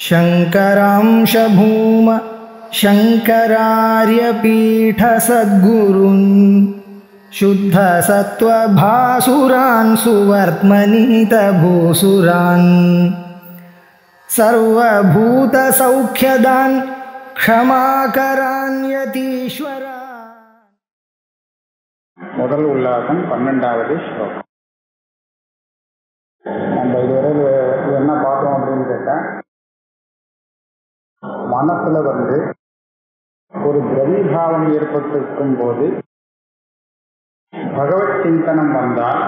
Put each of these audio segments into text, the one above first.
शङ्करांश भूम शङ्करार्यपीठसद्गुरून् शुद्धसत्त्वभासुरान् सुवर्त्मनीतभूसुरान् सर्वभूतसौख्यदान् क्षमाकरान् यतीश्वरा. முதல் உல்லாசம் 12வது ஸ்லோகம். நம்ம இதுவரை என்ன பார்த்தோம் அப்படின்னு கேட்டா, மனசுல ஒரு திரவீபாவம் ஏற்பட்டிருக்கும் போது பகவத் சிந்தனம் வந்தால்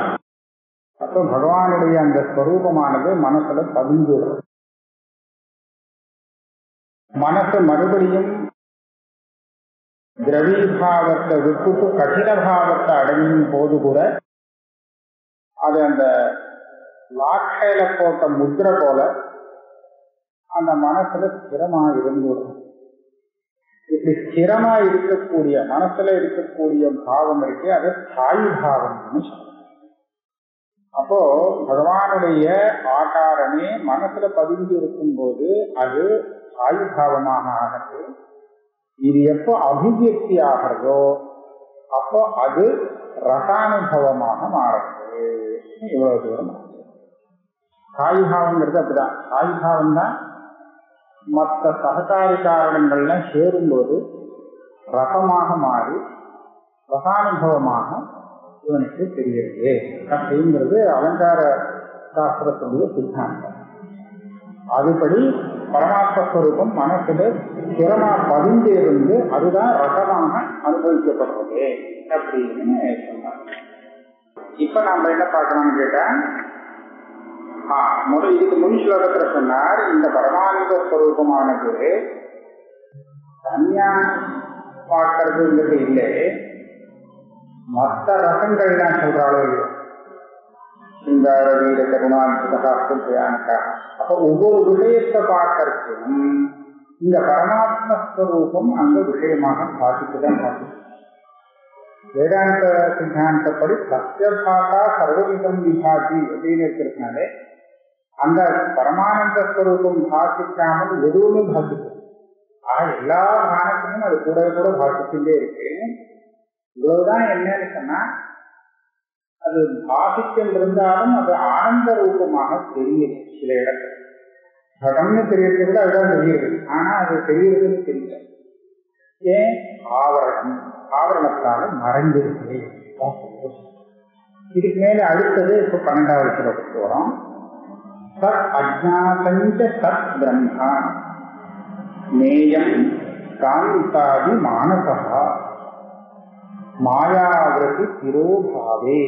அப்போ பகவானுடைய அந்த ஸ்வரூபமானது மனசுல பதிஞ்சிடும். மனசு மறுபடியும் திரவீபாவத்தை விட்டுட்டு கடின பாவத்தை அடையும் போது கூட அது அந்த லாக்கையில போட்ட முத்திரை போல அந்த மனசுல ஸ்திரமா இருந்துடும். இப்படி ஸ்திரமா இருக்கக்கூடிய மனசுல இருக்கக்கூடிய பாவம் இருக்கு, அது ஸ்தாயி பாவம்னு சொல்றோம். அப்போ பகவானுடைய ஆகாரமே மனசுல பதிஞ்சு இருக்கும் போது அது ஸ்தாயி பாவமாக ஆகிறது. இது எப்போ அபிவியக்தி ஆகிறதோ அப்போ அது ரசானுபவமாக மாறுறது. இவ்வளவு தூரம் ஸ்தாயிபாவங்கிறது அப்படிதான். ஸ்தாயிபாவம் தான் மற்ற சககாரி காரணங்கள்லாம் சேரும்போது ரசமாக மாறி ரசானுபவமாக இவனுக்கு தெரிகிறது அப்படிங்கிறது அலங்கார சாஸ்திரத்துடைய சித்தாந்தம். அதுபடி பரமாத்மஸ்வரூபம் மனசுல ஸ்திரமா பதிந்து இருந்து அதுதான் ரசமாக அனுபவிக்கப்படுறது அப்படின்னு சொன்னாங்க. இப்ப நாம என்ன பார்க்கணும்னு கேட்டா, முதல் இதுக்கு முன் ஸ்லோகத்துல சொன்னார், இந்த பரமானந்த ஸ்வரூபமானது தனியா பார்க்கறதுங்கிறது இல்லை, மற்ற ரசங்கள்லாம் சொல்றாளோ இல்லையோ, சிங்கார வீர கருணாந்தகா. அப்ப ஒவ்வொரு விஷயத்தை பார்க்கறதுக்கும் இந்த பரமாத்மஸ்வரூபம் அந்த விஷயமாக பாதிக்குதான் பாதிக்கும். வேதாந்த சித்தாந்தப்படி சத்தியபாகா சர்வவிதம் விபாதி அப்படின்னு இருக்கிறதுனாலே அந்த பரமானந்த ஸ்வரூபம் பாசிக்காமல் எதுவுமே பாசிக்கும். எல்லா பானத்திலும் அது கூட கூட பாசிச்சுட்டே இருக்கு. இவ்வளவுதான் என்னன்னு சொன்னா, அது பாசிக்கம் இருந்தாலும் அது ஆனந்த ரூபமாக தெரியுது. சில இடத்துல கடம்னு தெரியறது விட அதுதான் தெரியுது, ஆனா அது தெரியுதுன்னு தெரியல. ஏன்? ஆவரணத்தால மறைஞ்சிருக்கு. இதுக்கு மேல அடுத்தது இப்ப 12வது ஸ்லோகத்துக்கு வரும். சத் அஜ்ஞாதஞ்ச சத் பிரம்மா நேயம் காந்தாதி மானசா மாயாவிரதி திரோபாவே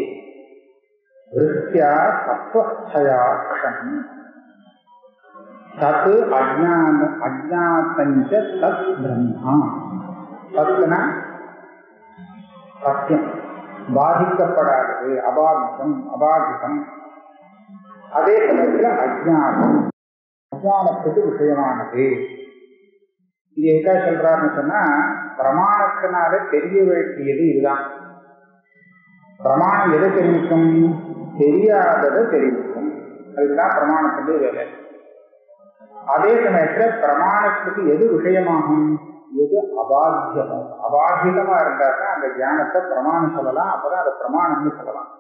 விருத்தியா தத்துவஸ்தயாக்ஷம். சத் அஜ்ஞாதஞ்ச சத் பிரம்மா. சத்துனா சத்தியம், பாதிக்கப்படாதது, அபாதிதம். அதே சமயத்துல அஜ்ஞானம், அஜ்ஞானத்துக்கு விஷயமானது. இது எதா சொல்றாருன்னு சொன்னா, பிரமாணத்தினால தெரிய வேண்டியது இதுதான். பிரமாணம் எதை தெரிவிக்கும்? தெரியாததை தெரிவிக்கும். அதுதான் பிரமாணத்துடைய வேலை. அதே சமயத்துல பிரமாணத்துக்கு எது விஷயமாகும்? எது அபாதிதமா இருந்தாக்கா அந்த ஞானத்தை பிரமாணம் சொல்லலாம். அப்பதான் அதை பிரமாணம்னு சொல்லலாம்.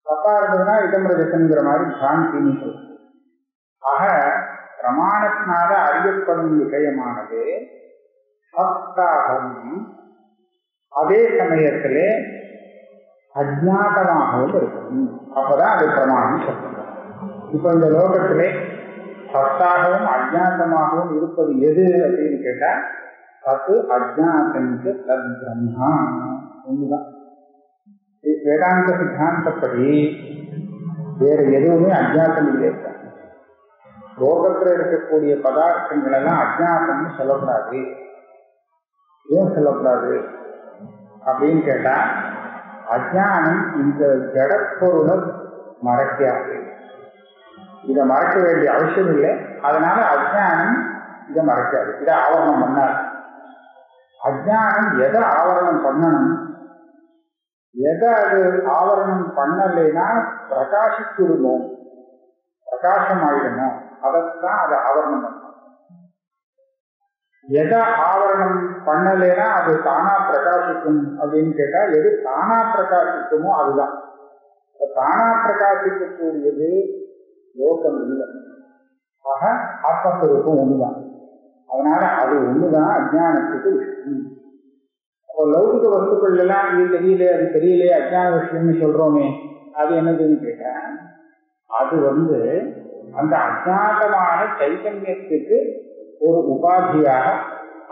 தப்பா இருந்ததுன்னா இடம்ரஜசங்கிற மாதிரி பிராந்தின்னு சொல்லலாம். ஆக பிரமாணத்தினால அறியப்படும் விஷயமானது சத்தாகவும் அதே சமயத்திலே அஜ்ஞாதமாகவும் இருக்கும். அப்பதான் அது பிரமாணம் சொல்லலாம். இப்ப இந்த லோகத்திலே சத்தாகவும் அஜ்ஞாதமாகவும் இருப்பது எது அப்படின்னு கேட்டா, சத்து அஜ்ஞாதஞ்ச தத் பிரம்மா ஒண்ணுதான். வேதாந்த சித்தாந்தப்படி வேற எதுவுமே அஜ்ஞாதம் இல்லை. லோகத்துல இருக்கக்கூடிய பதார்த்தங்கள் எல்லாம் அஜ்ஞாதம்னு சொல்லக்கூடாது. ஏன் சொல்லக்கூடாது அப்படின்னு கேட்டா, அஜ்ஞானம் இந்த ஜடப்பொருளை மறைக்காது. இதை மறைக்க வேண்டிய அவசியம் இல்லை. அதனால அஜ்ஞானம் இதை மறைக்காது, இதை ஆவரணம் பண்ணாது. அஜ்ஞானம் எதை ஆவரணம் பண்ணணும்? எதை அது ஆவரணம் பண்ணலைன்னா பிரகாசிச்சுடுமோ, பிரகாசம் ஆயிடணும் அதைத்தான் அதை ஆவரணம் பண்ணணும். எதை ஆவரணம் பண்ணலைன்னா அது தானா பிரகாசிக்கும் அப்படின்னு கேட்டா, எது தானா பிரகாசிக்குமோ அதுதான். தானா பிரகாசிக்கக்கூடியது லோகம் இல்லை. ஆக ஆத்மஸ்வரூபம் ஒண்ணுதான். அதனால அது ஒண்ணுதான் அஜ்ஞானத்துக்கு விஷயம். அப்போ லௌகிக வஸ்துக்கள் எல்லாம் இது தெரியல அது தெரியல அஜ்ஞான விஷயம்னு சொல்றோமே, அது என்னதுன்னு கேட்டா, அது அந்த அஜ்ஞாதமான சைத்தன்யத்துக்கு ஒரு உபாதியாக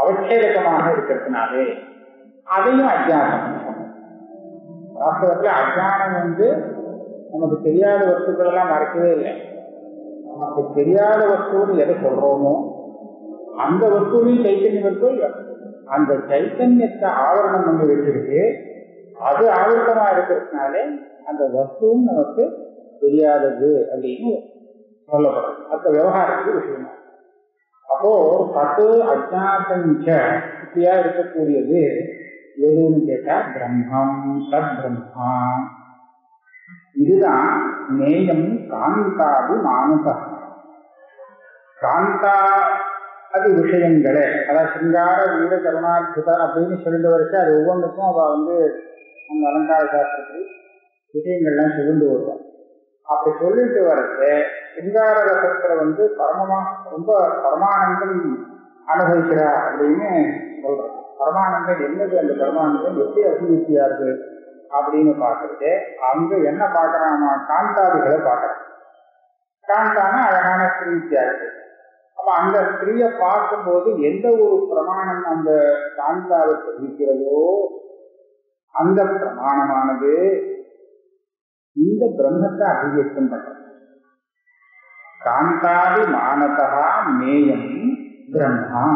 அவச்சேதகமாக இருக்கிறதுனாலே அதையும் அஜ்ஞானம். வாஸ்தவத்தில் அஜ்ஞானம் நமக்கு தெரியாத வஸ்துக்கள் எல்லாம் மறைக்கவே இல்லை. நமக்கு தெரியாத வஸ்துன்னு எதை சொல்றோமோ அந்த வஸ்துவின் சைத்தன்யம் இருக்கோ இல்லையா, அந்த சைத்தன்யத்தை ஆவரணம் பண்ணி வச்சிருக்கு. அது ஆவரணமா இருக்கிறதுனாலே அந்த வஸ்துவும் நமக்கு தெரியாதது அப்படின்னு சொல்லப்படும். அந்த விவகாரத்துக்கு விஷயமா. அப்போ பத்து அஜ்ஞாதஞ்சா இருக்கக்கூடியது எதுன்னு கேட்டா பிரம்மம், தத் பிரம்மா. இதுதான் நேயம் காந்தாதி மானசா. காந்தா அது விஷயங்களே, அதாவது சிங்கார வீர கருணாத்புத அப்படின்னு சொல்லிட்டு வரைச்சு அது ஒவ்வொன்றுக்கும் அவ அந்த அலங்கார சாஸ்திரத்தில் விஷயங்கள்லாம் சொல்லிட்டு வருவான். அப்படி சொல்லிட்டு வரைச்சு சிங்கார ரசத்துல பரமமா ரொம்ப பரமானந்தம் அனுபவிக்கிறா அப்படின்னு சொல்றாங்க. பரமானந்தம் என்னது, அந்த பரமானந்தம் எப்படி அபிவிருத்தியா இருக்கு அப்படின்னு பார்த்துட்டு அங்க என்ன பார்க்கறான், காந்தாதிகளை பார்க்கறான். காந்தானா அழகான ஸ்திரீத்தியா இருக்கு. அப்ப அந்த ஸ்திரீயை பார்க்கும்போது எந்த ஒரு பிரமாணம் அந்த காந்தாவை தெரிவிக்கிறதோ அந்த பிரமாணமானது இந்த பிரம்மத்தை அபிவியக்தம் பண்றது. காந்தாதி மானதா மேயம் பிரம்மா.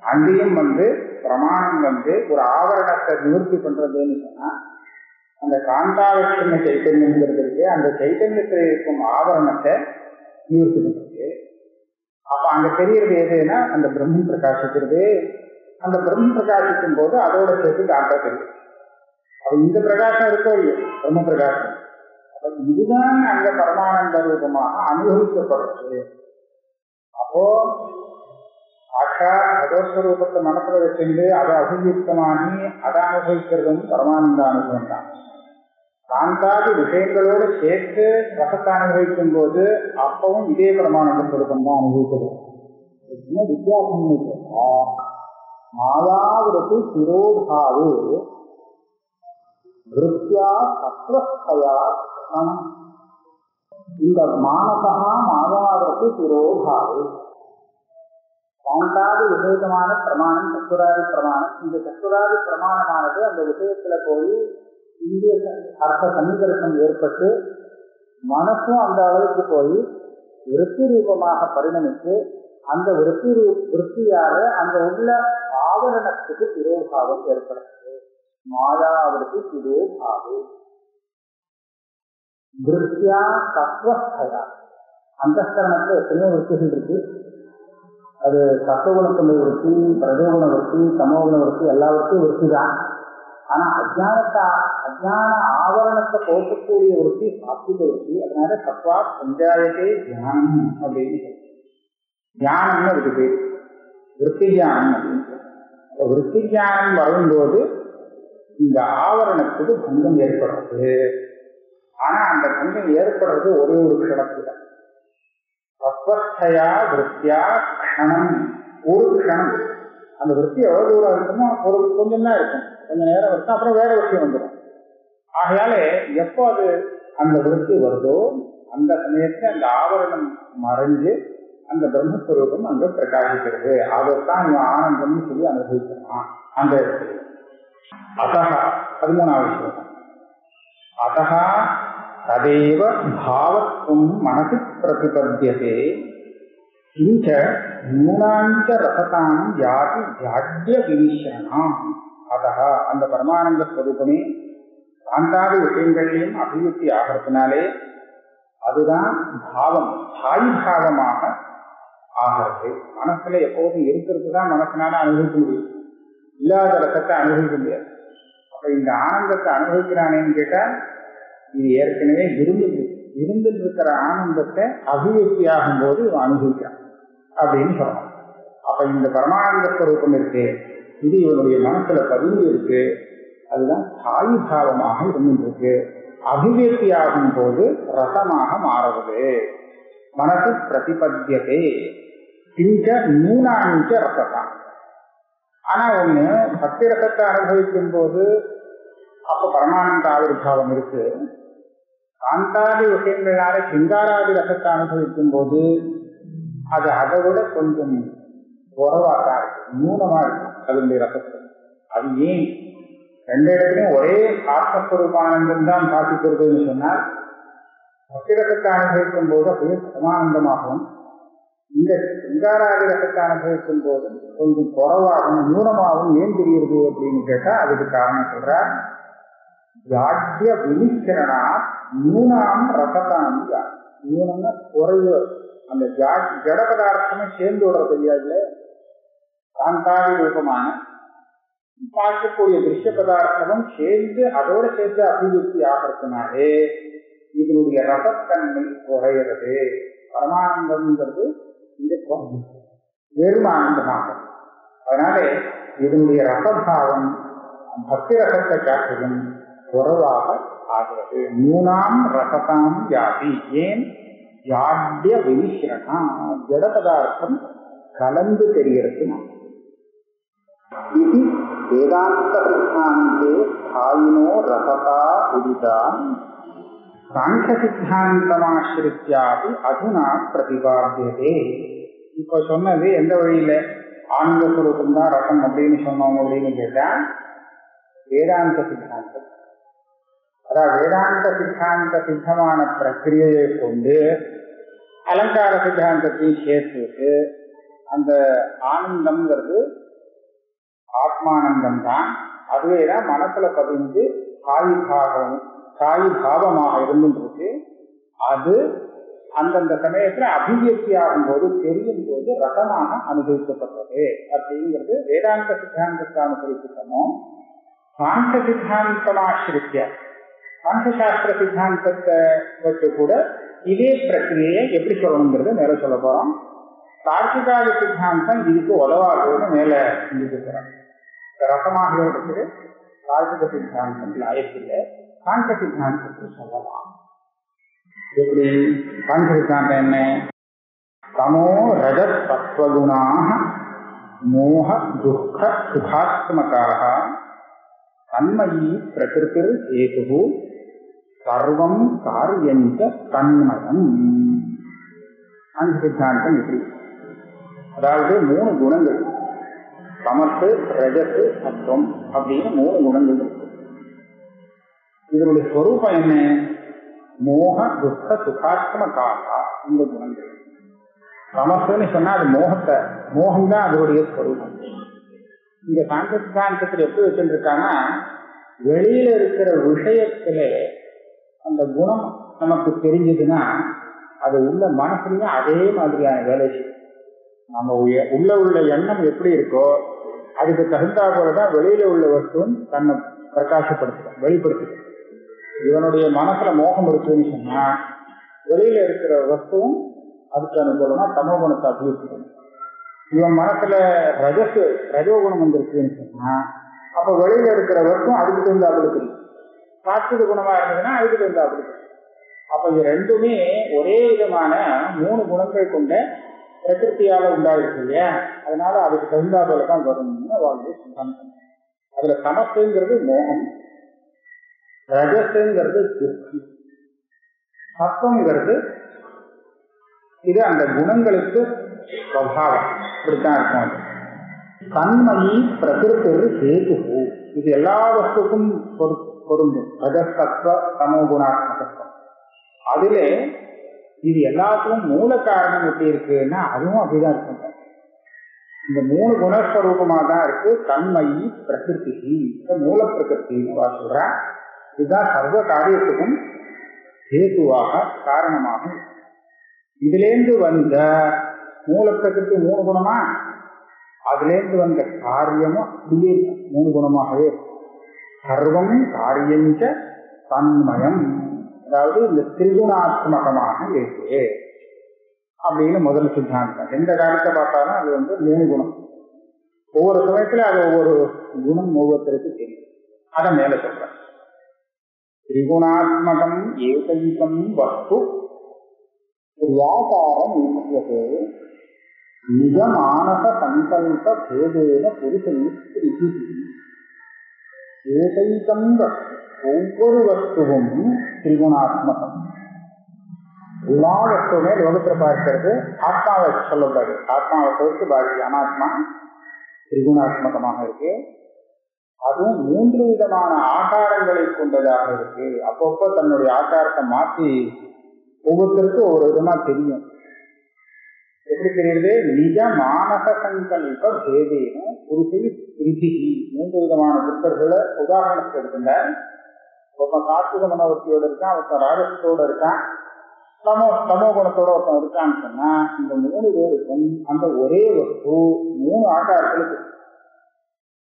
அங்கேயும் பிரமாணம் ஒரு ஆவரணத்தை நிவர்த்தி பண்றதுன்னு சொன்னா அந்த காந்தாவட்சண சைத்தன்யங்கிறது இருக்கு, அந்த சைத்தன்யத்தில் இருக்கும் ஆவரணத்தை நிவர்த்தி பண்றது. அப்ப அங்க தெரியறது எதுன்னா அந்த பிரம்மம் பிரகாசிக்கிறது. அந்த பிரம்மம் பிரகாசிக்கும் போது அதோட சேர்த்து காந்தா தெரியும். அப்ப இந்த பிரகாசம் இருக்கோ இல்லையோ பிரம்ம பிரகாசம், இதுதான் அங்க பரமானந்த ரூபமாக அனுபவிக்கப்படுறது. அப்போ ஆஷா பகவஸ்வரூபத்தை மனசுல வச்சிருந்து அதை அபிவியுக்தமாகி அதை அனுபவிக்கிறதும் பரமானந்த அனுபவம் தான். காந்தாதி விஷயங்களோடு சேர்த்து ரசத்தை அனுபவிக்கும் போது அப்பவும் இதே பிரமானந்த சுரூபம் தான் அனுபவிக்கிறது. என்ன வித்தியாசம்னு கேட்டா, மாயாவிற்கு சிரோதாவு விருத்தியா சத்வஸ்தயா. இந்த மானசா மாயாவிற்கு சிரோதாவு. காந்தாதி விஷயமான பிரமாணம் சத்துராதி பிரமாணம். இந்த சத்துராதி பிரமாணமானது அந்த விஷயத்துல போய் இந்திய அர்த்த சன்னிகர்ஷம் ஏற்பட்டு மனசும் அந்த அளவுக்கு போய் விருத்தி ரூபமாக பரிணமித்து அந்த விருத்தியாக அந்த உள்ள ஆவரணத்துக்கு திரோபாவம் ஏற்படுகிறது. மாயாவிற்கு திரோபாவு விருத்தியா தத்துவஸ்தயா. அந்தஸ்கரணத்துல எத்தனையோ விருத்திகள் இருக்கு. அது சத்துவகுணத்துடைய விருத்தி, பிரஜோகுண விருத்தி, தமோகுண விருத்தி, எல்லாவற்றையும் விருத்தி தான். ஆனா அஜ்ஞான ஆவரணத்தை போக்கக்கூடிய விருத்தி சாத்விக விருத்தி. அதனால சத்வா பஞ்சாயத்தே தியானம் அப்படின்னு சொல்லி தியானம்னு அதுக்கு பேர், விருத்தி தியானம் அப்படின்னு. விருத்தி தியானம் வரும்போது இந்த ஆவரணத்துக்கு பங்கம் ஏற்படுறது. ஆனா அந்த பங்கம் ஏற்படுறது ஒரே ஒரு க்ஷணத்துல. தத்வஸ்தயா விருத்தியா க்ஷணம், ஒரு க்ஷணம். அந்த விருத்தி எவ்வளவு தூரம் இருக்குமோ ஒரு கொஞ்சம் தான் இருக்கும், கொஞ்ச நேரம் இருக்கும், அப்புறம் வேற விஷயம் வந்துடும். ஆகையாலே எப்போ அது அந்த விருத்தி வருதோ அந்த சமயத்துல அந்த ஆவரணம் மறைஞ்சு அந்த பிரம்மஸ்வரூபம் அங்க பிரகாசிக்கிறது. அதைத்தான் இவன் ஆனந்தம்னு சொல்லி அனுபவிக்கிறான் அந்த இடத்துல. அதா 13வது ஸ்லோகம். அதா ததேவ பாவத்துவம் மனசு பிரதிபத்தியதே கிஞ்ச நூனாஞ்ச ரசதாம் யாதி ஜாட்ய விமிஷரணம். அதா அந்த பரமானந்த ஸ்வரூபமே காந்தாதி விஷயங்களையும் அபிவிருத்தி ஆகிறதுனாலே அதுதான் பாவம், ஸ்தாயி பாவமாக ஆகிறது. மனசுல எப்போதும் இருக்கிறது தான் மனசினால அனுபவிக்க முடியும், இல்லாத ரசத்தை அனுபவிக்க முடியாது. அப்ப இந்த ஆனந்தத்தை அனுபவிக்கிறானேன்னு கேட்டா இது ஏற்கனவே இருந்தது. இருந்துட்டு இருக்கிற ஆனந்தத்தை அபிவிருத்தியாகும் போது இவன் அனுபவிக்கிறான் அப்படின்னு சொல்லலாம். அப்ப இந்த பரமானந்த ஸ்வரூபம் இருக்கு, இது இவனுடைய மனசுல பதிவு இருக்கு, அதுதான் சாயி பாவமாக இருந்துருக்கு. அபிவிருத்தியாகும் போது ரசமாக மாறுவது. மனசு பிரதிபத்தியதே கிஞ்ச நூனாஞ்ச ரசத்தான். ஆனா ஒண்ணு பக்தி ரசத்தை அனுபவிக்கும் போது அப்ப பரமானந்த ஆவிர்பாவம் இருக்கு. காந்தாதி விஷயங்களால சிங்காராதி ரசத்தை அனுபவிக்கும் போது அது அதை விட கொஞ்சம் குறைவாக இருக்கு, நூனமா இருக்கும் அதனுடைய ரசத்தை. அது ஏன் ரெண்டு இடத்துலையும் ஒரே ஆத்மஸ்வரூபானந்தம் தான் காட்டிக்கிறதுன்னு சொன்னால், பக்தி ரசத்தை அனுபவிக்கும் போது அப்படியே சமானந்தமாகவும், இந்த சிங்காராதி ரசத்தை அனுபவிக்கும் போது கொஞ்சம் குறைவாகவும் நூனமாகவும் ஏன் தெரியுது அப்படின்னு கேட்டா அதுக்கு காரணம் சொல்றார். யாட்சிய வினிச்சரணா நூனாம் ரசத்தானம். நூனம்னா குறைவு, அந்த ஜட பதார்த்தமே சேர்ந்து விட தெரியாதுல. காந்தாதி ரூபமான பார்க்கக்கூடிய திருஷ்ய பதார்த்தமும் சேர்ந்து அதோட சேர்த்து அபிவிருத்தி ஆகிறதுனாலே இதனுடைய ரசத்தன்மை குறைகிறது. பரமானந்தம்ங்கிறது இந்த வெறும் ஆனந்தமாகும். அதனாலே இதனுடைய ரசபாவம் பக்தி ரசத்தை காட்டிலும் குறைவாக ஆகிறது. நூனாம் ரசதாம் யாதி. ஏன்? யாட்ய வினிஷரணா, ஜட பதார்த்தம் கலந்து தெரிகிறது. இது வேதாந்த சித்தாந்தே ஸ்தாயினோ ரசதா உதிதான் சாங்கிய சித்தாந்தமாசிரித்யாதி அதுனா பிரதிபாத்தியதே. இப்ப சொன்னது எந்த வழியில ஆனந்த சுரூபம் தான் ரசம் அப்படின்னு சொன்னோம் அப்படின்னு கேட்டா வேதாந்த சித்தாந்தம். அதாவது வேதாந்த சித்தாந்த சித்தமான பிரக்கிரியை கொண்டு அலங்கார சித்தாந்தத்தையும் சேர்த்துட்டு அந்த ஆனந்தம்ங்கிறது ஆத்மானந்தம் தான், அதுவேதான் மனசுல பதிந்து சாயி பாவமாக இருந்துருக்கு. அது அந்தந்த சமயத்துல அபிவிருத்தி ஆகும் போது தெரியும் போது ரசமாக அனுபவிக்கப்பட்டது அப்படிங்கிறது வேதாந்த சித்தாந்தத்தான குறித்து சொன்னோம். சாங்கிய சித்தாந்தமாசிரித்ய, சாங்கியசாஸ்திர சித்தாந்தத்தை வச்சு கூட இதே பிரக்கிரியை எப்படி சொல்லணுங்கிறத மேல சொல்ல போறோம். தார்க்கிகாதி சித்தாந்தம் இதுக்கு உதவாகுன்னு மேல சிந்திக்க போறோம். ரசமாக இருக்குது தார்க்கிக சித்தாந்தம் லாயக்கில்லை, சாங்கிய சித்தாந்தத்தை சொல்லலாம். எப்படி சாங்கிய சித்தாந்தம் என்ன? தமோ ரஜத் சத்வகுணாக மோக துக்க சுகாத்மகாக தன்மயி பிரகிருதிர் ஹேது சர்வம் காரியஞ்ச தன்மயம். சாங்கிய சித்தாந்தம் எப்படி? அதாவது 3 குணங்கள், சமத்து, ரஜத்து, சத்துவம் அப்படின்னு 3 குணங்கள் இருக்கு. இதனுடைய ஸ்வரூபம் என்ன? மோக துக்க சுகாத்ம காகா. இந்த குணங்கள் சமத்துன்னு சொன்னா அது மோகம் தான் அதனுடைய ஸ்வரூபம். இந்த சாங்கிய சித்தாந்தத்தில் எப்படி வச்சுருக்காங்கன்னா, வெளியில இருக்கிற விஷயத்துல அந்த குணம் நமக்கு தெரிஞ்சதுன்னா அது உள்ள மனசுலயும் அதே மாதிரியான வேலை செய்யும். நம்ம உள்ள எண்ணம் எப்படி இருக்கோ அதுக்கு தகுந்தா போலதான் வெளியில உள்ள வஸ்துவும் தன்னை பிரகாசப்படுத்தும், வெளிப்படுத்தும். இவனுடைய மனசுல மோகம் இருக்குன்னு சொன்னா வெளியில இருக்கிற வஸ்துவும் அதுக்கு அனுகூலமா தமோகுணத்தை அபிவிருத்தி. இவன் மனசுல ரஜோகுணம் வந்துருக்குன்னு சொன்னா அப்ப வெளியில இருக்கிற வஸ்துவும் அதுக்கு தகுந்த அபிவிருத்தி. சாத்விக குணமா இருந்ததுன்னா அதுக்கு தகுந்த அபிவிருத்தி. அப்ப இது ரெண்டுமே ஒரே விதமான 3 குணங்கள் கொண்ட பிரகிருத்தியால உண்டாயிருக்கு இல்லையா? அதனால அதுக்கு தகுந்தாபோல தான் வரும்னு வாழ்ந்து சித்தாந்தம். அதுல சமத்துங்கிறது மோகம், ரஜசுங்கிறது திருப்தி, சத்துவங்கிறது இது அந்த குணங்களுக்கு ஸ்வபாவம். இப்படித்தான் இருக்கும். தன்மயி பிரகிருதிர் ஹேது, இது எல்லா வஸ்துக்கும் பொருந்தும். ரஜசத்துவ தமோ குணாத்மகத்துவம். அதிலே இது எல்லாத்துக்கும் மூல காரணம் எப்படி இருக்குன்னா அதுவும் அப்படிதான் இருக்கும். இந்த 3 குணஸ்வரூபமா தான் இருக்கு. தன்மயி பிரகிருதி, மூல பிரகிருத்தின்னு சொல்ற. இதுதான் சர்வ காரியத்துக்கும் ஹேதுவாக காரணமாக. இதுலேருந்து வந்த மூல பிரகிருதி 3 குணமா, அதுலேருந்து வந்த காரியமும் அப்படியே 3 குணமாகவே. சர்வம் காரியஞ்ச தன்மயம். அதாவது இந்த திரிகுணாத்மகமாக இருக்கு அப்படின்னு முதல் சித்தாந்தம். எந்த காலத்தை பார்த்தாலும் அது 3 குணம். ஒவ்வொரு சமயத்துல அது ஒவ்வொரு குணம் ஒவ்வொருத்தருக்கு தெரியும். அதை மேல சொல்றேன். திரிகுணாத்மகம் ஏகைகம் வஸ்து கிரியாகாரம் ஈஸ்வரே நிஜ மானச சங்கல்ப பேதேன புருஷன் ஏகைகம் வஸ்து. ஒவ்வொரு வஸ்துவும் திரிகுணாத்மகம். எல்லா வஸ்துவுமே லோகத்தில் பார்க்கிறது ஆத்மாவை சொல்லக்கூடாது. ஆத்மாவை பொறுத்து பாக்கி அனாத்மா திரிகுணாத்மகமாக இருக்கு. அதுவும் 3 விதமான ஆகாரங்களை கொண்டதாக இருக்கு. அப்பப்போ தன்னுடைய ஆகாரத்தை மாற்றி ஒவ்வொருத்தருக்கும் ஒவ்வொரு விதமா தெரியும். எப்படி தெரியுது? நிஜ மானச சங்கல்ப பேதேன புருஷை பிரிதி. 3 விதமான புத்தர்களை உதாரணத்துக்கு எடுத்துட்டார். ஒருத்தன் சாத்விக மனோவர்த்தியோட இருக்கான், ஒருத்தன் ராஜசத்தோட இருக்கான், தமோ குணத்தோட ஒருத்தன் இருக்கான்னு சொன்னா இந்த 3 பேருக்கும் அந்த ஒரே வஸ்து 3 ஆகாரங்களுக்கு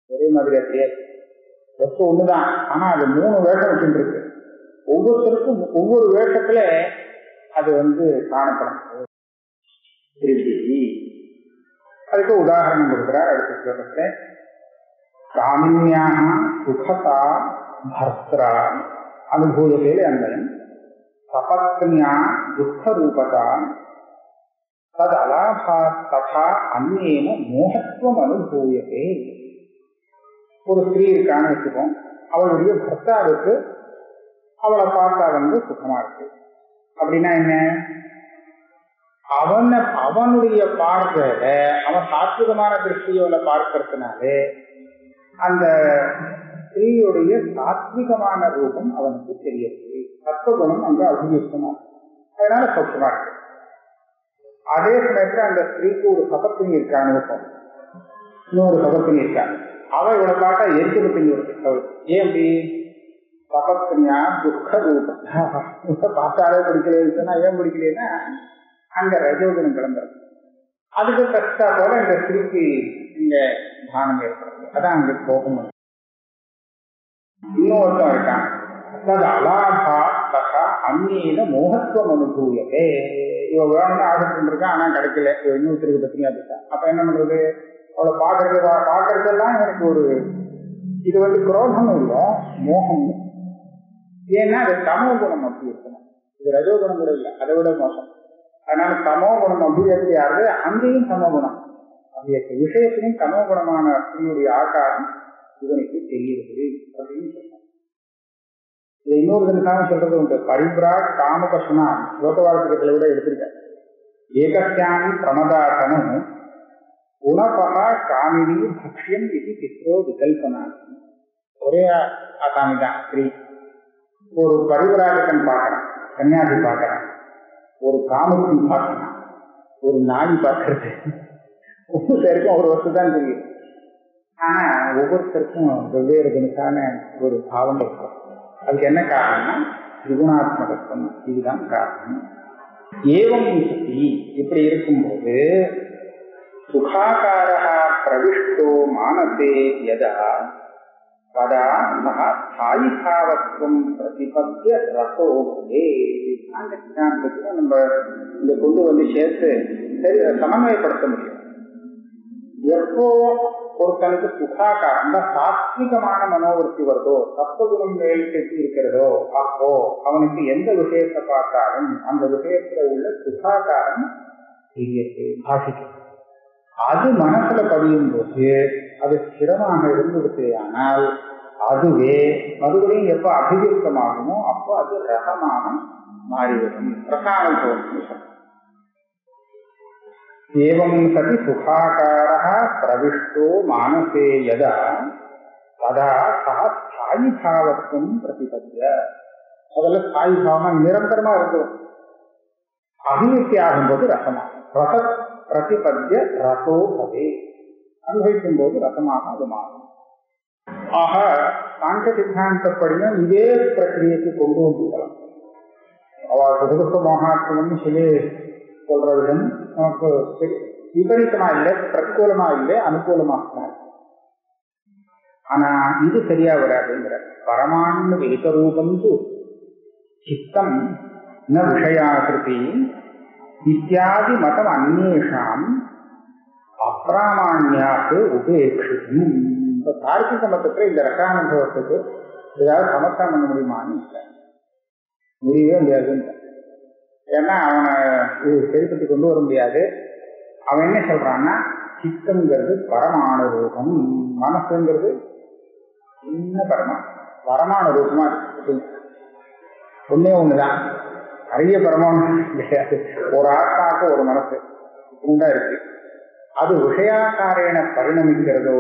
ஒரே மாதிரியா தெரியாது. வஸ்து ஒண்ணுதான், ஆனா அது 3 வேஷம் வச்சுட்டு இருக்கு. ஒவ்வொருத்தருக்கும் ஒவ்வொரு வேஷத்துல அது காணப்படும். அதுக்கு உதாரணம் கொடுக்கிறார் அடுத்த ஸ்லோகத்துல. காமின்யாக சுகதா பர்த்ரா அனுபூயத்தே அன்வயம் சபத்ன்யா துக்க ரூபதா தது அலாபா ததா அந்நேன மோகத்துவம் அனுபூயத்தே. ஒரு ஸ்திரீ இருக்கான்னு வச்சுப்போம். அவளுடைய பர்த்தாவுக்கு அவளை பார்த்தா சுகமா இருக்கு. அப்படின்னா என்ன? அவனுடைய பார்வையில அவன் சாத்விகமான திருஷ்டியோட பார்க்கறதுனாலே அந்த ஸ்திரீயுடைய சாத்விகமான ரூபம் அவனுக்கு தெரியுது. சத்துவகுணம் அங்க அபியுக்தமா, அதனால சௌக்கியமா இருக்கு. அதே சமயத்துல அந்த ஸ்திரீக்கு ஒரு சகப்பினி இருக்கான்னு இருக்கும், இன்னொரு சகப்பினி இருக்காங்க. அவ இவளை பார்த்தா எரிச்சபத்தினி இருக்கு. ஏன் அப்படி? சகப்பினியா துக்க ரூபம் பார்த்தாலே பிடிக்கலன்னா ஏன் பிடிக்கலன்னா அங்க ரஜோகுணம் கிளம்புறது. அதுக்கு தச்சா போல இந்த ஸ்திரீக்கு இங்க தானம் ஏற்படுறது. அதான் அங்க கோபம். இன்னொருத்தம் இருக்காங்க, தது அலாபா தகா அந்நீன மோகத்துவம் அனுபூயதே. இவ வேணும்னு ஆர்டர் பண்ணிருக்கான், ஆனா கிடைக்கல. இவ இன்னொருத்தருக்கு பத்தினியா இருக்கா. அப்ப என்ன பண்றது? அவளை பாக்குறதெல்லாம் எனக்கு ஒரு இது குரோதமும் இல்லை, மோகம். ஏன்னா அது தமோ குணம் அப்படி இருக்கணும். இது ரஜோ குணம் கூட இல்லை, அதை விட மோசம். அதனால தமோ குணம் அபிவியக்தி ஆகுது. அங்கேயும் தமோ குணம் அபிவியக்தி, விஷயத்திலையும் தமோ குணமான ஸ்திரீயுடைய ஆகாரம் இவனுக்கு தெரியுது அப்படின்னு சொன்னாங்க. இதை இன்னொரு தினசாமி சொல்றது உண்டு. பரிபிராட் காமபசுனா லோகவாழ்த்துக்களை விட எடுத்திருக்காரு. ஏகஸ்யாமி பிரமதாசனம் குணபகா காமினி பக்ஷியம் இது சித்ரோ விகல்பனா. ஒரே ஆசாமி தான் ஸ்திரீ. ஒரு பரிபிராஜகன் பார்க்கறான், சன்னியாசி பார்க்கறான், ஒரு காமத்தின் பார்க்கறான், ஒரு நாய் பார்க்கறது. ஒவ்வொருத்தருக்கும் ஒரு வஸ்து தான் தெரியும். ஆனா ஒவ்வொருத்தருக்கும் வெவ்வேறு தினசான ஒரு பாவம் இருக்கும். அதுக்கு என்ன காரணம்னா திரிகுணாத்மகத்துவம். இதுதான் காரணம். ஏவம் சக்தி இப்படி இருக்கும்போது சுகாகாரா பிரவிஷ்டோ மானசே யதா பதா சஹா ஸ்தாயிபாவத்வம் பிரதிபத்திய ரசோபதே. அந்த சித்தாந்தத்துக்கு நம்ம இங்க கொண்டு சேர்த்து சரி சமன்வயப்படுத்த முடியும். எப்போ ஒருத்தனுக்கு சுகாகாரம் சாத்விகமான மனோவர்த்தி வருதோ, சத்துவகுணம் மேல் கட்டி இருக்கிறதோ, அப்போ அவனுக்கு எந்த விஷயத்தை பார்த்தாலும் அந்த விஷயத்துல உள்ள சுகாகாரம் தெரியது, பாசிக்கும். அது மனசுல பதியும் போது அது ஸ்திரமாக இருந்துவிட்டு, ஆனால் அதுவே மறுபடியும் எப்ப அபிவிருத்தமாகுமோ அப்போ அது ரசமாக மாறிவிடும். ரசானுபவம். ஏவம் சதி சுகாகாரः பிரவிஷ்டோ மானசே யதா ததா சா ஸ்தாயி பாவத்துவம் பிரதிபத்திய. முதல்ல ஸ்தாயி பாவம் நிரந்தரமா இருக்கும். அபிவிருத்தி ஆகும்போது ரசமாகும். ரச பிரதிபத்திய ரசோ பதே. அனுபவிக்கும் போது ரசமாக அது மாறும். ஆக சாங்கிய சித்தாந்தப்படியும் இதே பிரக்கிரியைக்கு கொண்டு வந்துக்கலாம். அவ சுகதுக்க மகாத்மன்னு சொல்லி சொல்ற விதம் நமக்கு விபரீதமா இல்லை, பிரதிகூலமா இல்லை, அனுகூலமாக. ஆனா இது சரியா வராதுங்கிற பரமான்னு ஏகரூபம் சித்தம் ந விஷயாகிருதி இத்தியாதி மதம் அந்நேஷாம் அப்பிராமாண்யாக்கு உபேட்சிக்கும். இப்ப தார்க்கிக மதத்துல இந்த ரசானுபவத்துக்கு ஏதாவது சமர்த்தம் பண்ண முடியுமான்னு இல்லை, முடியவே முடியாதுன்னு. ஏன்னா அவனை இது சரிப்பட்டு கொண்டு வர முடியாது. அவன் என்ன சொல்றான்னா, சித்தங்கிறது பரமாணு ரூபம், மனசுங்கிறது சின்ன பரமாணு ரூபமா இருக்கு. ஒன்னே ஒண்ணுதான், நிறைய பரமாணு கிடையாது. ஒரு ஆத்மாவுக்கு ஒரு மனசு உண்டா இருக்கு. அது விஷயாக்காரேன பரிணமிக்கிறதோ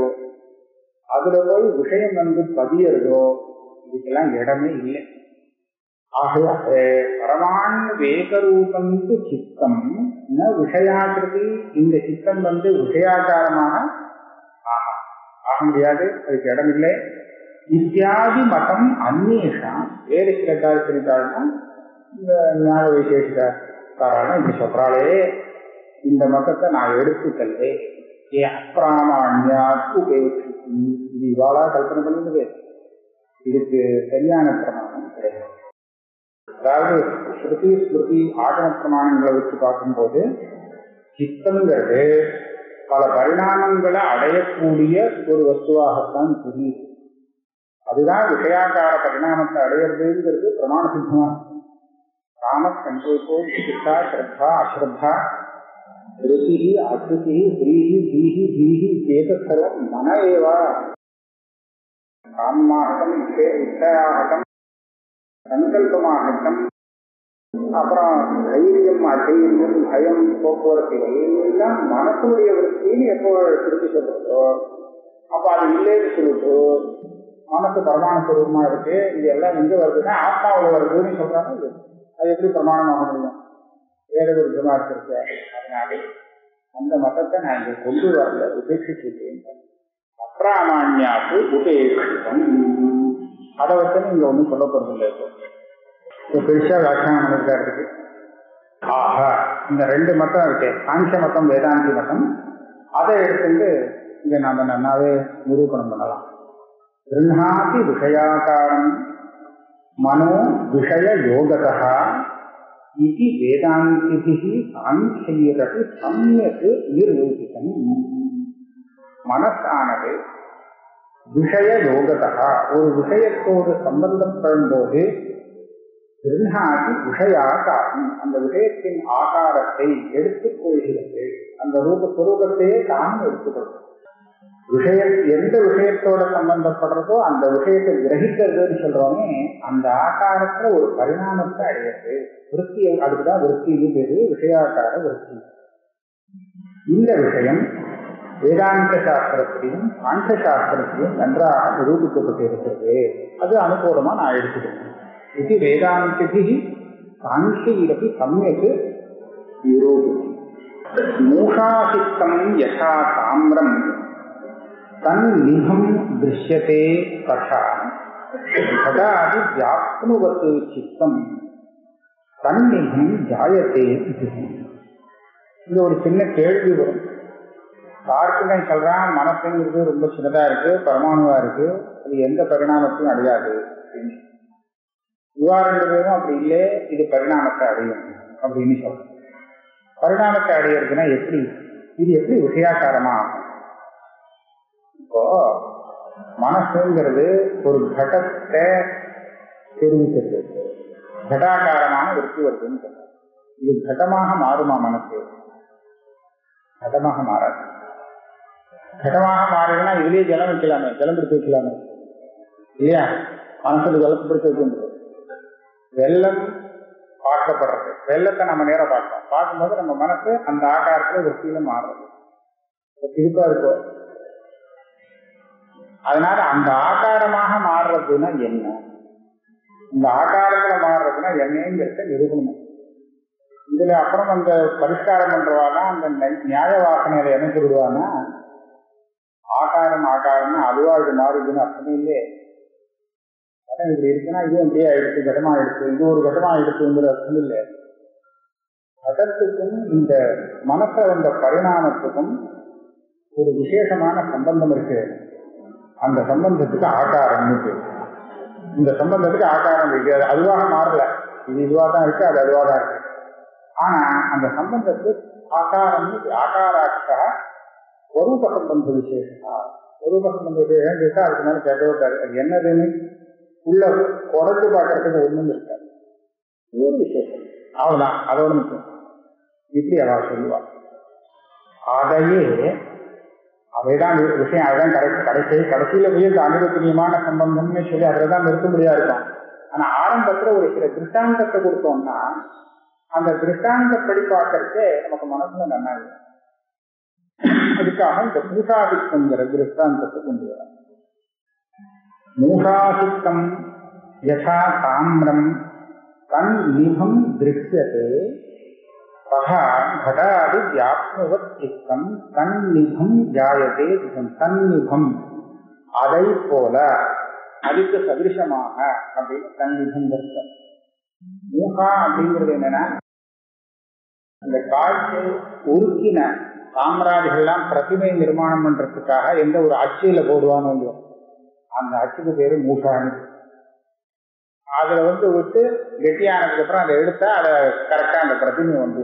அதுல போய் விஷயம் பதியறதோ இதுக்கெல்லாம் இடமே இல்லை. ஆகவே பரமான் வேகரூபந்து சித்தம் ந விஷயாகிருதி. இந்த சித்தம் விஷயாகாரமாக ஆக முடியாது, அதுக்கு இடமில்லை. இத்தியாதி மதம் அந்நேஷம். வேறு சில காரணம் இந்த ஞான விசேஷக்காராலும் இப்படி சொல்றாளே, இந்த மதத்தை நான் எடுத்துக்கல்லே, ஏன் அப்பிராமாண்யாக்கு உபயோகிச்சு இது இவாளா கல்பனை பண்ணிடுது. இதுக்கு சரியான பிரமாணம் கிடையாது. அதாவது ஸ்ருதி ஸ்மிருதி ஆகம பிரமாணங்களை வச்சு பார்க்கும்போது சித்தங்கிறது பல பரிணாமங்களை அடையக்கூடிய ஒரு வஸ்துவாகத்தான் புரியுது. அதுதான் விஷயாக்கார பரிணாமத்தை அடையிறதுங்கிறது பிரமாண சித்தமா. காம சங்கல்போ சித்தா ஸ்ரத்தா அஸ்ரத்தா ருதி அஸ்ருதி ஸ்ரீஹி தீஹி தீஹி ஏதசர்வம் மன ஏவா. காமாகட்டம், இச்சையாகட்டம், சங்கல்பமாகட்டம், அப்புறம் தைரியம் அதைரியம் பயம் போக்குவரத்து எல்லாம் மனசுடைய விருத்தின்னு எப்போ திருப்பி சொல்றதோ அப்ப அது இல்லைன்னு சொல்லிட்டு மனசு பரமாண சுரூபமா இருக்கு. இது எல்லாம் எங்க வருதுன்னா ஆத்மாவில் வருதுன்னு சொல்றாங்க. அது எப்படி பிரமாணமாக முடியும்? வேற விருத்தமா இருக்கு. அதனால அந்த மதத்தை நான் இங்க கொண்டு வரல, உபேட்சிச்சிருக்கேன். அப்பிராமாண்யாக்கு உபேட்சிதம். அதை வச்சு இங்க ஒன்றும் சொல்ல போறது இல்லை. இப்போ பெருசா வியாக்கியானம் பண்ணிருக்காருக்கு. ஆக இந்த ரெண்டு மதம் இருக்கு, சாங்கிய மதம் வேதாந்தி மதம். அதை எடுத்துட்டு இங்க நாம நன்னாவே நிரூபணம் பண்ணலாம். கிருண்ணாதி விஷயாகாரம் மனோ விஷய யோகதா இது வேதாந்திபிஹி சாங்கியரது சம்யக் நிரூபிதம். மனசானது விஷய யோகதா ஒரு விஷயத்தோடு சம்பந்தப்படும் போது கிருண்ணாதி விஷயாகாரம் அந்த விஷயத்தின் ஆகாரத்தை எடுத்துக் கொள்கிறது. அந்த ரூபஸ்வரூபத்தையே தானும் எடுத்துக்கொள்ளும். விஷயம் எந்த விஷயத்தோட சம்பந்தப்படுறதோ அந்த விஷயத்தை கிரகிக்கிறதுன்னு சொல்றோமே, அந்த ஆகாரத்துல ஒரு பரிணாமத்தை அடையிறது. விருத்தி, அதுக்குதான் விருத்தின்னு பேரு, விஷயாக்கார விருத்தி. இந்த விஷயம் வேதாந்த சாஸ்திரத்திலையும் சாங்கிய சாஸ்திரத்திலையும் நன்றாக நிரூபிக்கப்பட்டிருக்கிறது. அது அனுகூலமா நான் எடுத்துக்கிறேன். இது வேதாந்திபிஹி சாங்கியரபி சம்யக் நிரூபிதம். மூஷாசித்தம் யதா தாம்ரம் தன்னிபம் திருஷ்யதே ததா கதாதி வியாப்னுவத் சித்தம் தன்னிபம் ஜாயதே. இது ஒரு சின்ன கேள்வி வரும். தார்க்கிகன் சொல்றான், மனசுங்கிறது ரொம்ப சின்னதா இருக்கு, பரமாணுவா இருக்கு, அது எந்த பரிணாமத்தையும் அடையாது. விவாரங்களும் அப்படி இல்லை, இது பரிணாமத்தை அடையும் அப்படின்னு சொல்றேன். பரிணாமத்தை அடையிறதுன்னா எப்படி, இது எப்படி விஷயாக்காரமா ஆகும்? இப்போ மனசுங்கிறது ஒரு கடத்தை தெரிவிக்கிறது, கடாகாரமான விருத்தி வருதுன்னு சொல்றேன். இது கடமாக மாறுமா? மனசு கடமாக மாறாது. கடமாக மாறுதுன்னா இதுலயே ஜலம் வைக்கலாமே, ஜலம் பிடித்து வைக்கலாமே இல்லையா? மனசுல ஜலத்தை பிடித்து வைக்க. வெள்ளம் பார்க்கப்படுறது, வெள்ளத்தை நம்ம நேரம் பார்க்கிறோம். பார்க்கும்போது நம்ம மனசு அந்த ஆகாரத்துல விருத்தியில மாறுறது, திருப்பா இருக்கும். அதனால அந்த ஆகாரமாக மாறுறதுன்னா என்ன, இந்த ஆகாரத்துல மாறுறதுன்னா என்னங்கிறத நிரூபணம். இதுல அப்புறம் அந்த பரிஷ்காரம் பண்றவானா அந்த நியாய வாசனையில என்ன சொல்லுவான்னா, ஆகாரம் ஆகாரம்னா அதுவா இது மாறுதுன்னு அர்த்தமே இல்லையே. இப்படி இருக்குன்னா இது அப்படியே ஆயிடுச்சு, கடமா ஆயிடுச்சு, இது ஒரு கடமா ஆயிடுச்சுங்கிற அர்த்தம் இல்லை. கடத்துக்கும் இந்த மனசை வந்த பரிணாமத்துக்கும் ஒரு விசேஷமான சம்பந்தம் இருக்கு. அந்த சம்பந்தத்துக்கு ஆகாரம்னு பேரு. இந்த சம்பந்தத்துக்கு ஆகாரம் இருக்கு, அதுவாக மாறல. இது இதுவாக தான் இருக்கு, அது அதுவாக தான் இருக்கு. ஆனா அந்த சம்பந்தத்துக்கு ஆகாரம் ஆகாராட்சா ஸ்வரூப சம்பந்த விசேஷா. ஸ்வரூப சம்பந்த விசேஷம் கேட்டா அதுக்கு மேலே கேட்கவே அது என்னதுன்னு உள்ள குறைச்சு பார்க்கறதுக்கு ஒண்ணும் இருக்காது. ஒரு விசேஷம் அவ்வளவுதான், அதோட முக்கியம். இப்படி அவள் சொல்லுவாள். அதையே அதைதான் விஷயம், அதுதான் கடைசியில போய் இந்த அனுபவத்துரியமான சம்பந்தம்னு சொல்லி அதில் தான் நிறுத்த முடியா இருக்கும். ஆனா ஆரம்பத்துல ஒரு சில திருஷ்டாந்தத்தை கொடுத்தோம்னா அந்த திருஷ்டாந்தப்படி பார்க்கறதுக்கே நமக்கு மனசுல நல்லா இருக்கும். அதுக்காக இந்த மூஷாதிக்கம்ங்கிற திருஷ்டாந்தத்தை கொண்டு வர. மூஷாதிக்கம் யதா தாமிரம் தன் நிபம் திருஷ்யதே ததா கடாதி வியாப்னுவத் சித்தம் தன்னிபம் ஜாயதே தன்னிபம். அதை போல அதுக்கு சதிருஷமாக அப்படின்னு தன்னிபம் இருக்க. மூகா அப்படிங்கிறது என்னன்னா, அந்த காட்சியை உருக்கின சாம்ராஜ்யெல்லாம் பிரதிமை நிர்மாணம் பண்றதுக்காக எந்த ஒரு அச்சியில போடுவானோ அந்த அச்சுக்கு பேரு மூஷான்னு. அதுல விட்டு கெட்டியானதுக்கு அப்புறம் அதை எடுத்தா அதை கரெக்டா அந்த பிரதிமை வந்து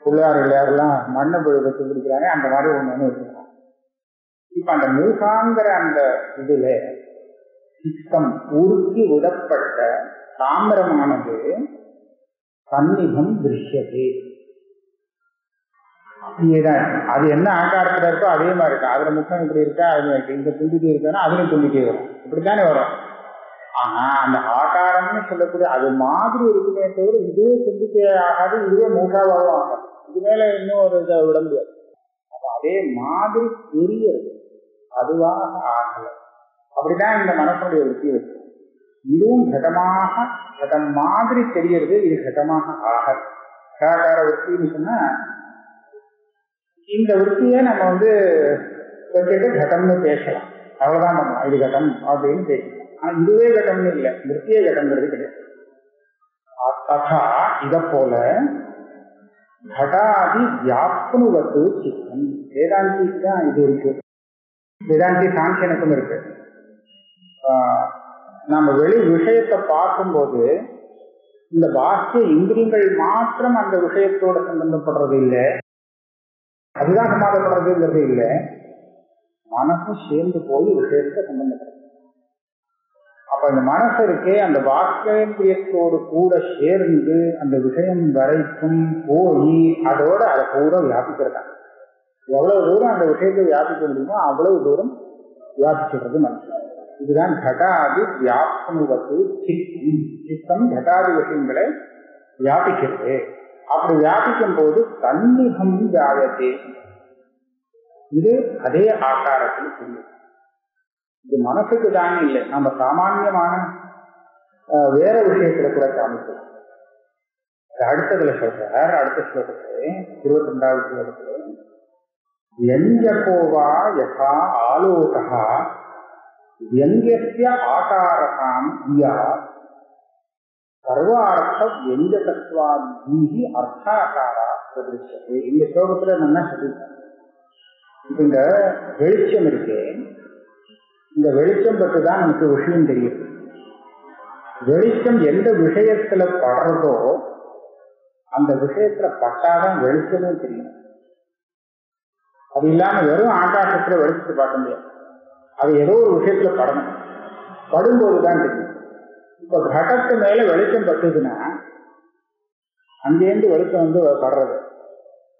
பிள்ளையார் விளையாடுலாம் மண்ணை வச்சு பிடிக்கிறாங்க, அந்த மாதிரி ஒண்ணு வச்சிருக்காங்க. இப்ப அந்த மூகாங்கிற அந்த இதுல சித்தம் உருக்கி விடப்பட்ட தாமிரமானது சன்னிபம் திருஷ்யதே. அப்படியேதான் அது என்ன ஆகாரத்துல இருக்கோ அதே மாதிரி இருக்கும். அதுல முகம் இப்படி இருக்கா, அது இந்த துண்டிட்டே இருக்கானா அதுல துண்டிட்டே வரும், இப்படித்தானே வரும். ஆனா அந்த ஆகாரம்னு சொல்லக்கூடிய அது மாதிரி இருக்குமே தவிர இதுவே துண்டிக்கே ஆகாது, இதுவே மூகாவாகவும் ஆகாது. இது மேல இன்னும் ஒரு இதை விட முடியாது. அதே மாதிரி தெரியறது அதுவாக ஆகல. அப்படிதான் இந்த மனசுடைய விருத்தி இருக்கு. இதுவும் கடம் மாதிரி தெரியறது, இது கடமாக ஆகல. கடாகார விற்பின்னு சொன்னா இந்த விற்பியை நம்ம வச்சுட்டு கடம்னு பேசலாம், அவ்வளவுதான் பண்ணலாம். இது கடம் அப்படின்னு பேசலாம். ஆனா இதுவே கடம்னு இல்லை, விற்பியே கடம்ங்கிறது கிடையாது. ததா இத போல கடாதி வியாப்னுவது சித்தம். வேதாந்திக்கு தான் இது இருக்கு, வேதாந்தி சாங்கியனுக்கும் இருக்கு. நம்ம வெளி விஷயத்தை பார்க்கும்போது இந்த பாக்கிய இந்திரியங்கள் மாத்திரம் அந்த விஷயத்தோட சம்பந்தப்படுறது இல்லை, அதுதான் சமாதப்படுறதுங்கிறது இல்லை, மனசும் சேர்ந்து போய் விஷயத்தை சம்பந்தப்படுறது. அப்ப இந்த மனசு இருக்கே அந்த பாக்கியத்தோடு கூட சேர்ந்து அந்த விஷயம் வரைக்கும் போய் அதோட அதை பூரா வியாபிக்கிறதாங்க. எவ்வளவு தூரம் அந்த விஷயத்தை வியாபிக்க முடியுமோ அவ்வளவு தூரம் வியாபிச்சுடுறது மனசு. இதுதான் கடாதி வியாப்னுவது சித்தம். சித்தம் கடாதி விஷயங்களை வியாபிக்கிறது. அப்படி வியாபிக்கும் போது தன்னிகம் ஜாயத்தே. இது அதே ஆகாரத்தில் புரியும். இது மனசுக்கு தானே இல்லை, நம்ம சாமான்யமான வேற விஷயத்துல கூட காமிக்கலாம். அடுத்ததுல சொல்றார், அடுத்த ஸ்லோகத்துல 22வது ஸ்லோகத்துல வியஞ்சகோவா யதா ஆலோகா வியங்கிய ஆகாரகாம் யா சர்வார்த்த வியஞ்சகத்வாதீஹி அர்த்தாகாரா பிரதிஷ்டதே. இந்த ஸ்லோகத்துல நல்லா சொல்லிருக்காங்க. இந்த வெளிச்சம் இருக்கே, இந்த வெளிச்சம் பற்றி தான் நமக்கு விஷயம் தெரியும். வெளிச்சம் எந்த விஷயத்துல படுறதோ அந்த விஷயத்துல பட்டாதான் வெளிச்சமும் தெரியும். அது இல்லாம வெறும் ஆகாசத்துல வெளிச்சத்தை பார்க்க முடியாது, அது ஏதோ ஒரு விஷயத்துல படணும், படும்போதுதான் தெரியும். இப்ப கடத்து மேல வெளிச்சம் பட்டுதுன்னா அங்கேருந்து வெளிச்சம் படுறது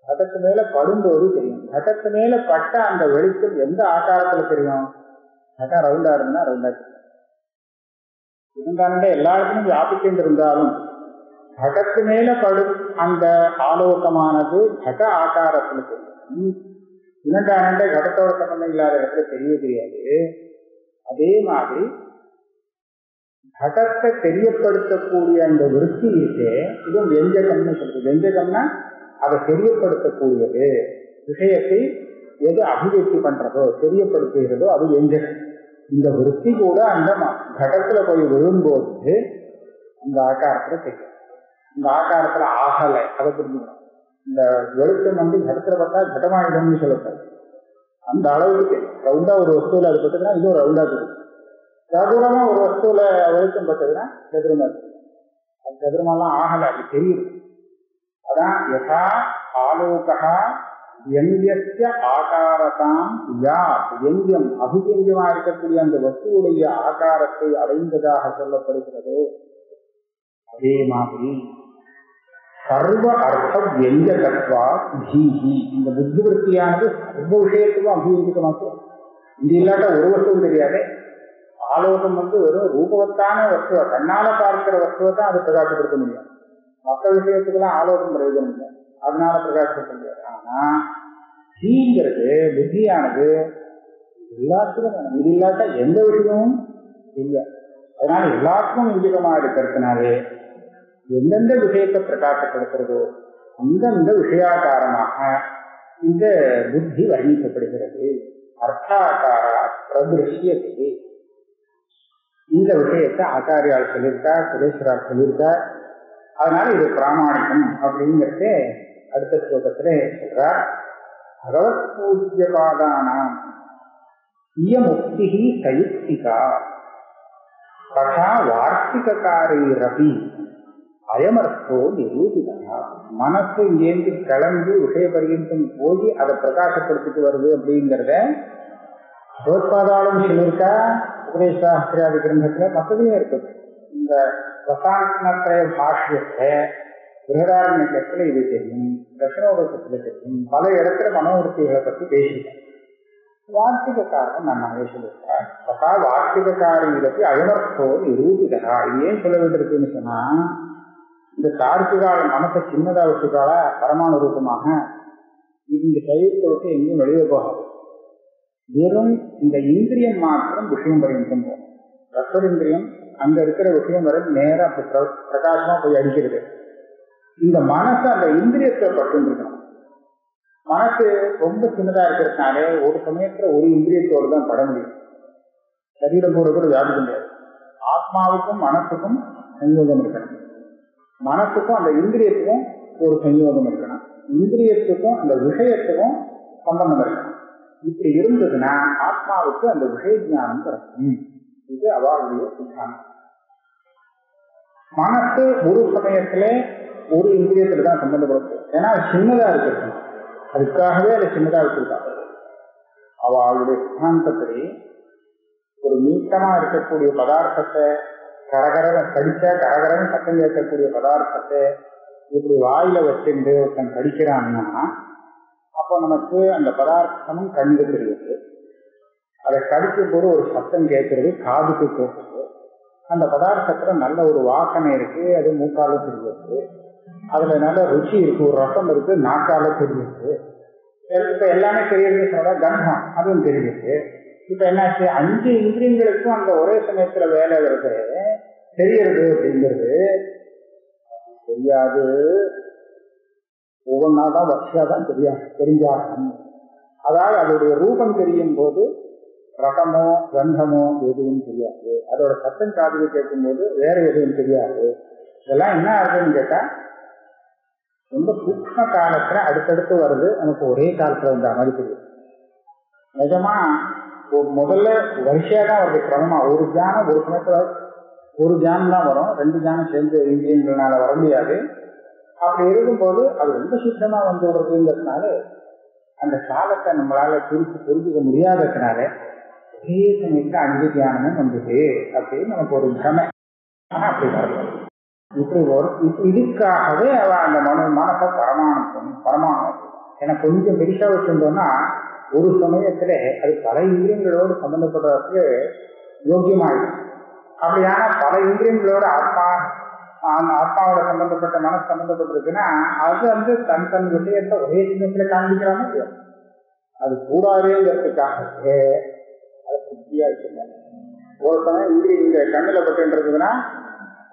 கடத்து மேல படும்போது தெரியும். கடத்து மேல பட்ட அந்த வெளிச்சம் எந்த ஆகாரத்துல தெரியும்? கட்டம் ரவுண்டா இருந்தா ரவுண்டா இருந்தாலும் எல்லா இடத்துலையும் வியாபிக்கின்ற இருந்தாலும் கடத்து மேல படும் அந்த ஆலோகமானது கட ஆகாரத்துல தெரியும். இரண்டாண்டே கடத்தோட சம்பந்தம் இல்லாத இடத்துல தெரியவே தெரியாது. அதே மாதிரி கடத்தை தெரியப்படுத்தக்கூடிய அந்த விருத்தி இருக்கு, இதுவும் வெஞ்சகம்னு சொல்றது. வெஞ்சகம்னா அதை தெரியப்படுத்தக்கூடியது, விஷயத்தை எது அபிவிருத்தி பண்றதோ தெரியப்படுத்துகிறதோ அது வெஞ்சகம். இந்த விருத்தி கூட அந்த கடத்துல போய் விழும்போது அந்த ஆகாரத்துல தெரியும். இந்த ஆகாரத்துல ஆகலை, அதை புரிஞ்சுக்கணும். இந்த வெளிச்சம் கடத்துல பார்த்தா கடமாயிடும்னு சொல்லப்படும். அந்த அளவுக்கு ரவுண்டா ஒரு வஸ்துல அது பட்டதுன்னா இன்னும் ரவுண்டா தெரியும். சதுரமா ஒரு வஸ்துல வெளிச்சம் பட்டதுன்னா சதுரமா தெரியும். அது சதுரமெல்லாம் ஆகல, அது தெரியுது. அதான் யதா ஆலோகா வியங்கிய ஆகாரத்தாம் யா வியங்கியம் அபிவியங்கியமா இருக்கக்கூடிய அந்த வஸ்துவுடைய ஆகாரத்தை அடைந்ததாக சொல்லப்படுகிறதோ அதே மாதிரி சர்வ அர்த்த வியஞ்சகத்வா ஜீஹி, இந்த புத்தி விருத்தியானது சர்வ விஷயத்துக்கும் அபிவியங்கிகமாக்கும். இது இல்லாட்ட ஒரு வஸ்துவும் தெரியாது. ஆலோகம் வெறும் ரூபவத்தான வஸ்துவ, கண்ணால பார்க்கிற வஸ்துவை தான் அது பிரகாசப்படுத்த முடியும். மற்ற விஷயத்துக்கெல்லாம் ஆலோகம் பிரயோஜனம் இல்லை, அதனால பிரகாசப்படுத்த முடியாது. ஆனா ஜீங்கிறது புத்தியானது எல்லாத்துக்கும் வேணும். இது இல்லாட்ட எந்த விஷயமும் இல்லை. அதனால எல்லாத்துக்கும் நிஜமா இருக்கிறதுனாலே எந்தெந்த விஷயத்தை பிரகாசப்படுத்துறதோ அந்தந்த விஷயாகாரமாக இந்த புத்தி வர்ணிக்கப்படுகிறது. அர்த்தாகாரா பிரதிருஷ்யத்தை, இந்த விஷயத்தை ஆச்சாரியால் சொல்லியிருக்கார், சுரேஸ்வரால் சொல்லியிருக்கார். அதனால இது பிராமணிகம் அப்படிங்கிறத அடுத்த ஸ்லோகத்திலே சொல்றார். பகவத் பூஜ்யபாதானாம் இயமுக்தி சயுக்திகா ததா வார்த்திகாரைரபி அயமர்த்தோ நிரூபிதா. மனசு இங்கேந்து கிளம்பி விஷய பரியந்தம் போய் அதை பிரகாசப்படுத்திட்டு வருது அப்படிங்கிறத பகவத்பாதாலும் சொல்லியிருக்கா, உபதேசாஸ்திரியாதி கிரந்தத்துல மற்றதையும் இருக்குது. இந்த ரசாயனத்திரைய பாஷ்யத்தை பிருகதாரண்யத்துல இது தெரியும், தட்சிணோபத்துல தெரியும், பல இடத்துல மனோவருத்திகளை பற்றி பேசிட்டேன். வார்த்திக காரணம் நான் சொல்லியிருக்கேன். ததா வார்த்திகாரியிலப்பி அயமர்த்தோ நிரூபிதா. இது ஏன் சொல்ல வேண்டியிருக்குன்னு சொன்னா, இந்த தார்க்கிகால மனசை சின்னதா வச்சுக்கால பரமாணு ரூபமாக இந்த சைவத்தை விட்டு எங்கேயும் வெளியே போகாது. வெறும் இந்த இந்திரியம் மாத்திரம் விஷயம் பரியந்தம் போகும். ரசோரிந்திரியம் அங்க இருக்கிற விஷயம் வரை நேரம் அப்படி பிரகாசமா போய் அடிக்கிறது. இந்த மனசு அந்த இந்திரியத்தை பட்டு இருக்கணும். மனசு ரொம்ப சின்னதா இருக்கிறதுனாலே ஒரு சமயத்துல ஒரு இந்திரியத்தோடு தான் பட முடியும். சரீரம் கூட வியாபிக்க முடியாது. ஆத்மாவுக்கும் மனசுக்கும் சஞ்சோகம் இருக்கணும், மனசுக்கும் அந்த இந்திரியத்துக்கும் ஒரு சஞ்சோகம் இருக்கணும், இந்திரியத்துக்கும் அந்த விஷயத்துக்கும் சம்பந்தம் இருக்கணும். இப்படி இருந்ததுன்னா ஆத்மாவுக்கு அந்த விஷய ஞானம் கிடைக்கும். இது அவருடைய சித்தாந்தம். மனசு ஒரு சமயத்துல ஒரு இந்திரியத்துல தான் சம்பந்தப்படும். ஏன்னா அது சின்னதா இருக்கிறது, அதுக்காகவே அதை சின்னதா வச்சிருக்காங்க. அவளுடைய சித்தாந்தப்படி ஒரு நீட்டமா இருக்கக்கூடிய பதார்த்தத்தை கரகர கடிச்சா கரகரன்னு சத்தம் கேட்கக்கூடிய பதார்த்தத்தை இப்படி வாயில வச்சுட்டு ஒருத்தன் கடிக்கிறான்னா அப்போ நமக்கு அந்த பதார்த்தமும் கண்டு தெரியுது. அதை கடிக்கும் போது ஒரு சத்தம் கேட்கறது காதுக்கு கேட்குது. அந்த பதார்த்தத்துல நல்ல ஒரு வாசனை இருக்கு, அது மூக்கால தெரியுது. அதுல நல்ல ருச்சி இருக்கு, ஒரு ரசம் இருக்கு, நாக்கால தெரியுது. இப்ப எல்லாமே தெரியுதுன்னு சொன்னா கந்தம் அதுவும் தெரியுது. இப்ப என்னாச்சு, 5 இந்திரியங்களுக்கும் அந்த ஒரே சமயத்துல வேலை வருது தெரியறது அப்படிங்கிறது தெரியாது. ஒவ்வொன்னாதான் வரிசையாதான் தெரிஞ்சாகணும். அதாவது அதோடைய ரூபம் தெரியும் போது ரகமோ கந்தமோ எதுவும் தெரியாது. அதோட சத்தம் காதுக்கு கேட்கும் போது வேற எதுவும் தெரியாது. இதெல்லாம் என்ன ஆகுதுன்னு கேட்டா ரொம்ப சூக்ஷ்ம காலத்துல அடுத்தடுத்து வருது, நமக்கு ஒரே காலத்துல வந்த மாதிரி தெரியும். நிஜமா முதல்ல வரிசையா தான் வருது, கிரமமா. ஒரு தியானம் ஒரு சமயத்துல ஒரு தியானம் தான் வரும், 2 தியானம் சேர்ந்து இந்திரியங்களால வர முடியாது. அப்படி இருக்கும்போது அது ரொம்ப சுத்தமா வந்து விடுறதுங்கிறதுனால அந்த காலத்தை நம்மளால புரிஞ்சுக்க முடியாததுனால ஒரே சமயத்துல 5 தியானமும் வந்தது அப்படின்னு நமக்கு ஒரு பிரமை. ஆனா அப்படி வரல. இப்படி இதுக்காகவே அவ அந்த மனசை பரமாணம் ஏன்னா கொஞ்சம் பெருசா வச்சிருந்தோம்னா ஒரு சமயத்துல அது பல இந்திரியங்களோடு சம்பந்தப்படுறதுக்கு யோக்கியமாயிடும். அப்படியான பல இந்திரியங்களோட ஆத்மாவோட சம்பந்தப்பட்ட மனசு சம்பந்தப்பட்டிருக்குன்னா அது தன் விஷயத்தை ஒரே சமயத்துல காண்பிக்கிறாம முடியாது. அது கூடாதுங்கிறதுக்காகவே அதை புத்தியா வச்சிருக்காங்க. ஒரு சமயம் இந்திரியம் இங்க கண்ணுல பட்டுன்றதுன்னா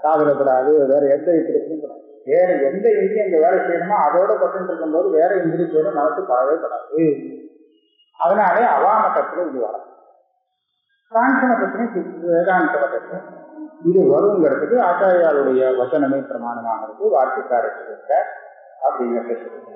காதல படாது, வேற எந்த இந்திரியத்திலும் படாது. வேற எந்த இந்திரியம் இங்க வேலை செய்யணுமோ அதோட பட்டு இருக்கும் போது வேற இந்திரியத்தோட மனசு படவே படாது. அதனாலே அவாமகத்துல இது வரும். காஞ்சன பத்தினி வேதாந்த பக்கத்துல இது வருங்கிறதுக்கு ஆச்சாரியாருடைய வசனமே பிரமாணமாக இருக்கு. வார்த்தைக்காரர் அப்படிங்கிறத சொல்லுங்க.